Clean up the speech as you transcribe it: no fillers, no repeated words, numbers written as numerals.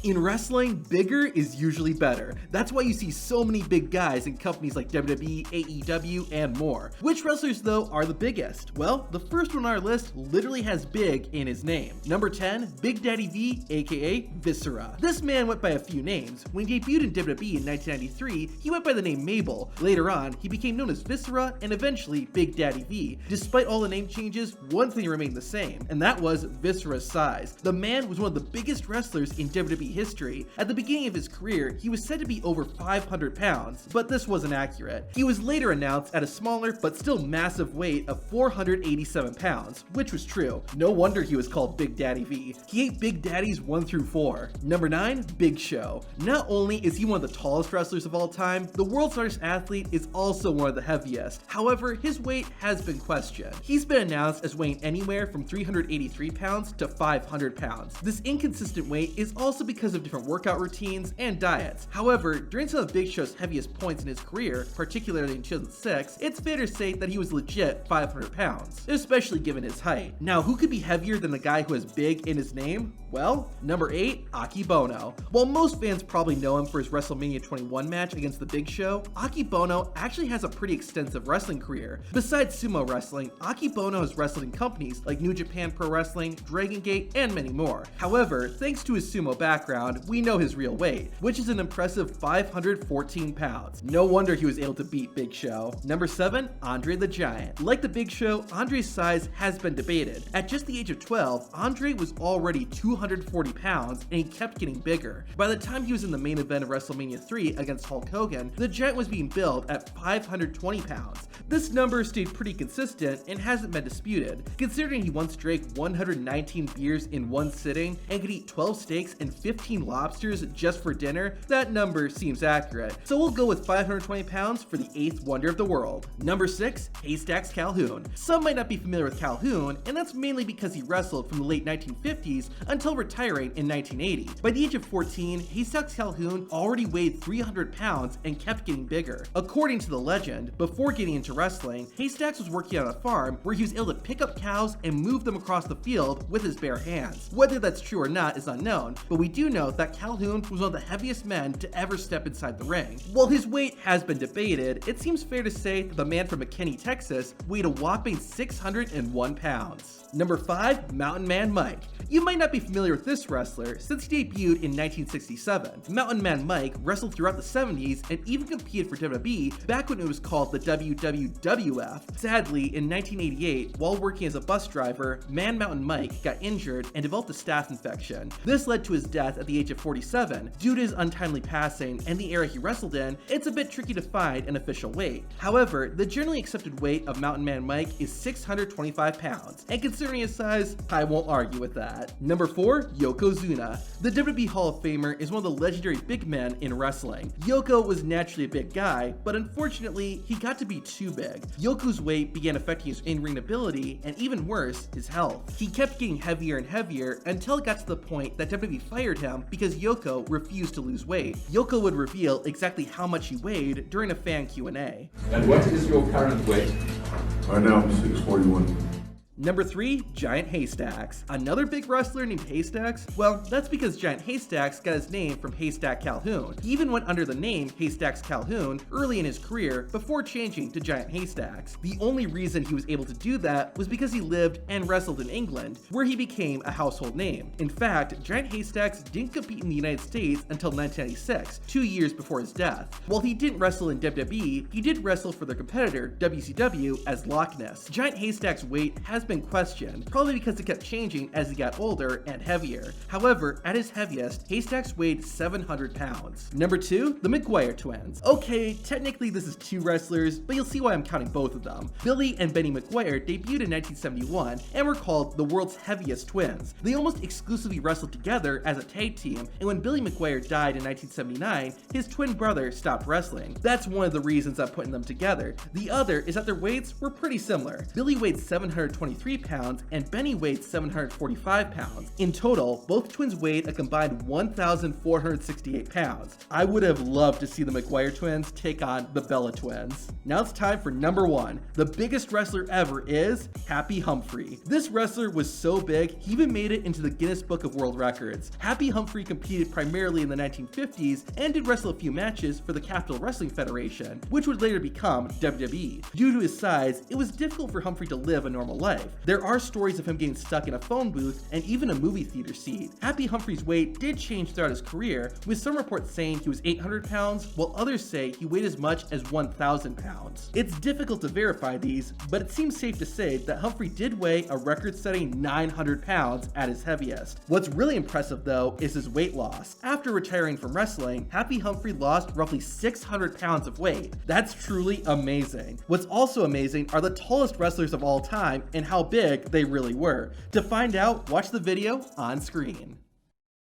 In wrestling, bigger is usually better. That's why you see so many big guys in companies like WWE, AEW, and more. Which wrestlers though are the biggest? Well, the first one on our list literally has big in his name. Number 10, Big Daddy V, aka Viscera. This man went by a few names. When he debuted in WWE in 1993, he went by the name Mabel. Later on, he became known as Viscera and eventually Big Daddy V. Despite all the name changes, one thing remained the same, and that was Viscera's size. The man was one of the biggest wrestlers in WWE history. At the beginning of his career, he was said to be over 500 pounds, but this wasn't accurate. He was later announced at a smaller but still massive weight of 487 pounds, which was true. No wonder he was called Big Daddy V. He ate Big Daddies 1 through 4. Number 9, Big Show. Not only is he one of the tallest wrestlers of all time, the world's largest athlete is also one of the heaviest. However, his weight has been questioned. He's been announced as weighing anywhere from 383 pounds to 500 pounds. This inconsistent weight is also because of different workout routines and diets. However, during some of Big Show's heaviest points in his career, particularly in 2006, it's fair to say that he was legit 500 pounds, especially given his height. Now, who could be heavier than the guy who has big in his name? Well, number 8, Aki Bono. While most fans probably know him for his WrestleMania 21 match against The Big Show, Aki Bono actually has a pretty extensive wrestling career. Besides sumo wrestling, Aki Bono has wrestled in companies like New Japan Pro Wrestling, Dragon Gate, and many more. However, thanks to his sumo background, we know his real weight, which is an impressive 514 pounds. No wonder he was able to beat Big Show. Number 7, Andre the Giant. Like The Big Show, Andre's size has been debated. At just the age of 12, Andre was already 240 pounds and he kept getting bigger. By the time he was in the main event of WrestleMania 3 against Hulk Hogan, the Giant was being billed at 520 pounds. This number stayed pretty consistent and hasn't been disputed. Considering he once drank 119 beers in one sitting and could eat 12 steaks and 15 lobsters just for dinner, that number seems accurate. So we'll go with 520 pounds for the 8th wonder of the world. Number 6, Haystacks Calhoun. Some might not be familiar with Calhoun, and that's mainly because he wrestled from the late 1950s until retiring in 1980. By the age of 14, Haystacks Calhoun already weighed 300 pounds and kept getting bigger. According to the legend, before getting into wrestling, Haystacks was working on a farm where he was able to pick up cows and move them across the field with his bare hands. Whether that's true or not is unknown, but we do know that Calhoun was one of the heaviest men to ever step inside the ring. While his weight has been debated, it seems fair to say that the man from McKinney, Texas weighed a whopping 601 pounds. Number 5, Mountain Man Mike. You might not be familiar with this wrestler since he debuted in 1967. Mountain Man Mike wrestled throughout the 70s and even competed for WWE back when it was called the WWWF. Sadly, in 1988, while working as a bus driver, Man Mountain Mike got injured and developed a staph infection. This led to his death at the age of 47. Due to his untimely passing and the era he wrestled in, it's a bit tricky to find an official weight. However, the generally accepted weight of Mountain Man Mike is 625 pounds, and considering his size, I won't argue with that. Number 4, Yokozuna. The WWE Hall of Famer is one of the legendary big men in wrestling. Yoko was naturally a big guy, but unfortunately, he got to be too big. Yoko's weight began affecting his in-ring ability, and even worse, his health. He kept getting heavier and heavier until it got to the point that WWE fired him because Yoko refused to lose weight. Yoko would reveal exactly how much he weighed during a fan Q&A. And what is your current weight? Right now I'm 641. Number 3, Giant Haystacks. Another big wrestler named Haystacks? Well, that's because Giant Haystacks got his name from Haystack Calhoun. He even went under the name Haystacks Calhoun early in his career before changing to Giant Haystacks. The only reason he was able to do that was because he lived and wrestled in England, where he became a household name. In fact, Giant Haystacks didn't compete in the United States until 1996, 2 years before his death. While he didn't wrestle in WWE, he did wrestle for their competitor, WCW, as Loch Ness. Giant Haystacks' weight has been questioned, probably because it kept changing as he got older and heavier. However, at his heaviest, Haystacks weighed 700 pounds. Number 2, the McGuire Twins. Okay, technically this is 2 wrestlers, but you'll see why I'm counting both of them. Billy and Benny McGuire debuted in 1971 and were called the world's heaviest twins. They almost exclusively wrestled together as a tag team, and when Billy McGuire died in 1979, his twin brother stopped wrestling. That's one of the reasons I'm putting them together. The other is that their weights were pretty similar. Billy weighed 723 723 pounds and Benny weighed 745 pounds. In total, both twins weighed a combined 1,468 pounds. I would have loved to see the McGuire Twins take on the Bella Twins. Now it's time for number 1. The biggest wrestler ever is Happy Humphrey. This wrestler was so big, he even made it into the Guinness Book of World Records. Happy Humphrey competed primarily in the 1950s and did wrestle a few matches for the Capital Wrestling Federation, which would later become WWE. Due to his size, it was difficult for Humphrey to live a normal life. There are stories of him getting stuck in a phone booth and even a movie theater seat. Happy Humphrey's weight did change throughout his career, with some reports saying he was 800 pounds, while others say he weighed as much as 1,000 pounds. It's difficult to verify these, but it seems safe to say that Humphrey did weigh a record-setting 900 pounds at his heaviest. What's really impressive though is his weight loss. After retiring from wrestling, Happy Humphrey lost roughly 600 pounds of weight. That's truly amazing. What's also amazing are the tallest wrestlers of all time and how big they really were. To find out, watch the video on screen.